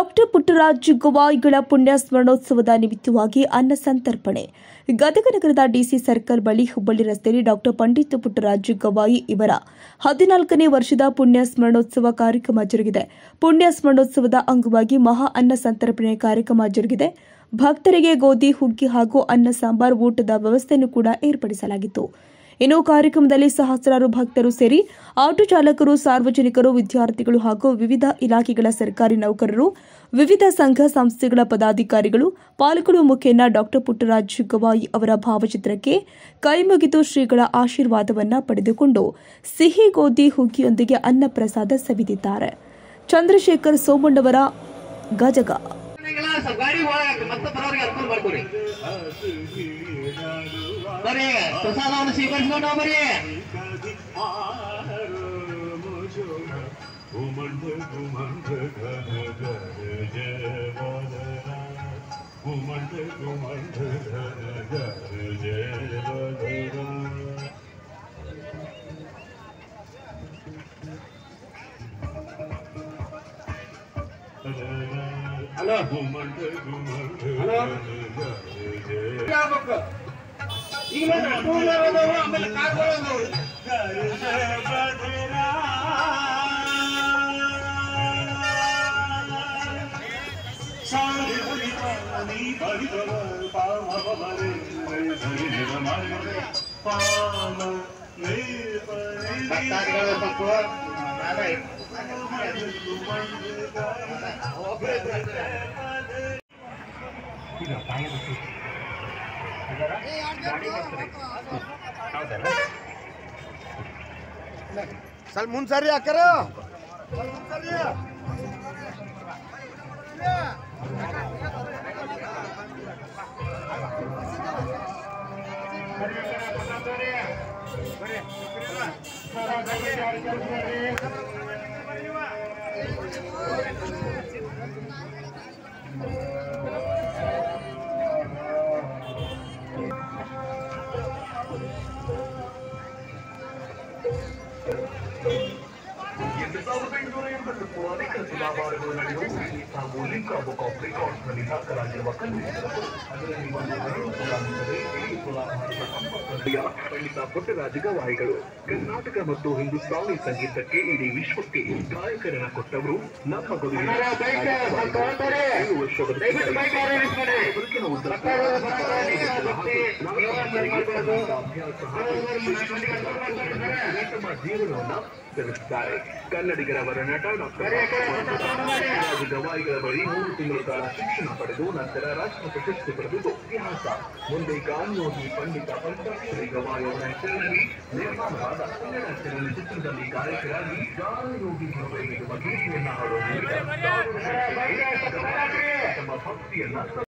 Doctor Puttaraj ಗವಾಯಿಗಳ ಪುಣ್ಯ ಸ್ಮರಣೋತ್ಸವದ ನಿಮಿತ್ತವಾಗಿ ಅನ್ನ ಸಂತರ್ಪಣೆ. ಗದಗ ನಗರದ ಡಿಸಿ ಸರ್ಕಲ್ ಬಳಿ ಹುಬ್ಬಳ್ಳಿ ರಸ್ತೆಯಲ್ಲಿ ಡಾಕ್ಟರ್ ಪಂಡಿತ್ ಪುಟ್ಟರಾಜ್ ಗವಾಯಿ ಇವರ 14ನೇ ವರ್ಷದ ಪುಣ್ಯ ಸ್ಮರಣೋತ್ಸವ ಕಾರ್ಯಕ್ರಮ ಜರುಗಿದೆ. ಪುಣ್ಯ ಸ್ಮರಣೋತ್ಸವದ ಅಂಗವಾಗಿ ಮಹಾ ಅನ್ನ ಸಂತರ್ಪಣೆ ಕಾರ್ಯಕ್ರಮ ಜರುಗಿದೆ. ಭಕ್ತರಿಗೆ ಗೋಧಿ ಹುಗ್ಗಿ ಹಾಗೂ ಅನ್ನ ಸಾಂಬಾರ್ ಊಟದ ವ್ಯವಸ್ಥೆಯನ್ನು ಕೂಡ ಏರ್ಪಡಿಸಲಾಗಿತ್ತು. ಇನ್ನು ಕಾರ್ಯಕ್ರಮದಲ್ಲಿ ಸಹಸ್ರಾರು ಭಕ್ತರು ಸೇರಿ ಆಟೋ ಚಾಲಕರು, ಸಾರ್ವಜನಿಕರು, ವಿದ್ಯಾರ್ಥಿಗಳು ಹಾಗೂ ವಿವಿಧ ಇಲಾಖೆಗಳ ಸರ್ಕಾರಿ ನೌಕರರು, ವಿವಿಧ ಸಂಘ ಸಂಸ್ಥೆಗಳ ಪದಾಧಿಕಾರಿಗಳು ಪಾಲ್ಗೊಳ್ಳುವ ಮುಖೇನ ಡಾಕ್ಟರ್ ಪುಟ್ಟರಾಜ್ ಗವಾಯಿ ಅವರ ಭಾವಚಿತ್ರಕ್ಕೆ ಕೈಮುಗಿದು ಶ್ರೀಗಳ ಆಶೀರ್ವಾದವನ್ನ ಪಡೆದುಕೊಂಡು ಸಿಹಿ ಗೋಧಿ ಹುಗ್ಗಿಯೊಂದಿಗೆ ಅನ್ನ ಪ್ರಸಾದ ಸವಿದಿದ್ದಾರೆ. ಚಂದ್ರಶೇಖರ್ ಸೋಮಣ್ಣವರ ಗಜಗ. ಪ್ರಸಾದವನ್ನು ಸ್ವೀಕರಿಸಿಕೊಂಡು ಹೋಗ್ಬರಿ. ಹಲೋ ಈಗ ಆಮೇಲೆ ಸ್ವಲ್ಪ ಮುಂದ್ಸರಿ ಹಾಕರ ಚುನಾವಣೆಗಳು ನಡೆಯುವ ಸಾಮೂಹಿಕ ಬುಕ್ ಆಫ್ ರೆಕಾರ್ಡ್ಸ್ನಲ್ಲಿ ದಾಖಲಾಗಿರುವ ಪಂಡಿತ ಪುಟ್ಟರಾಜ ಗವಾಯಿಗಳು ಕರ್ನಾಟಕ ಮತ್ತು ಹಿಂದೂಸ್ತಾನಿ ಸಂಗೀತಕ್ಕೆ ಇಡೀ ವಿಶ್ವಕ್ಕೆ ಗಾಯಕರನ್ನ ಕೊಟ್ಟವರು. ನಮ್ಮ ಗುರುವಿನ 7 ವರ್ಷದ ಬದುಕಿನ ಉದ್ದಕ್ಕೂ ತಮ್ಮ ಜೀವನವನ್ನ ತಿಳಿಸಿದ್ದಾರೆ. ಕನ್ನಡಿಗರವರ ನಟ ಡಾಕ್ಟರ್ ಗವಾಯಿಗಳ ಬಳಿ 3 ತಿಂಗಳ ಕಾಲ ಶಿಕ್ಷಣ ಪಡೆದು ನಂತರ ರಾಷ್ಟ್ರ ಪ್ರಶಸ್ತಿ ಪಡೆದಿದ್ದು ಇತಿಹಾಸ. ಮುಂದೆ ಗಾನಯೋಗಿ ಪಂಡಿತ ಪಂಚಾಕ್ಷರಿ ಗವಾಯಿ ಅವರ ಹೆಸರಿನಲ್ಲಿ ನಿರ್ಮಾಣವಾದ ಕನ್ನಡ ಚಲನಚಿತ್ರದಲ್ಲಿ ಗಾಯಕರಾಗಿ ಗಾನಯೋಗಿ ಗವಾಯಿ ಬಗ್ಗೆ ಗೀತೆಯನ್ನ ಹಾಡುವ ಮೂಲಕ ತಮ್ಮ ಭಕ್ತಿಯನ್ನ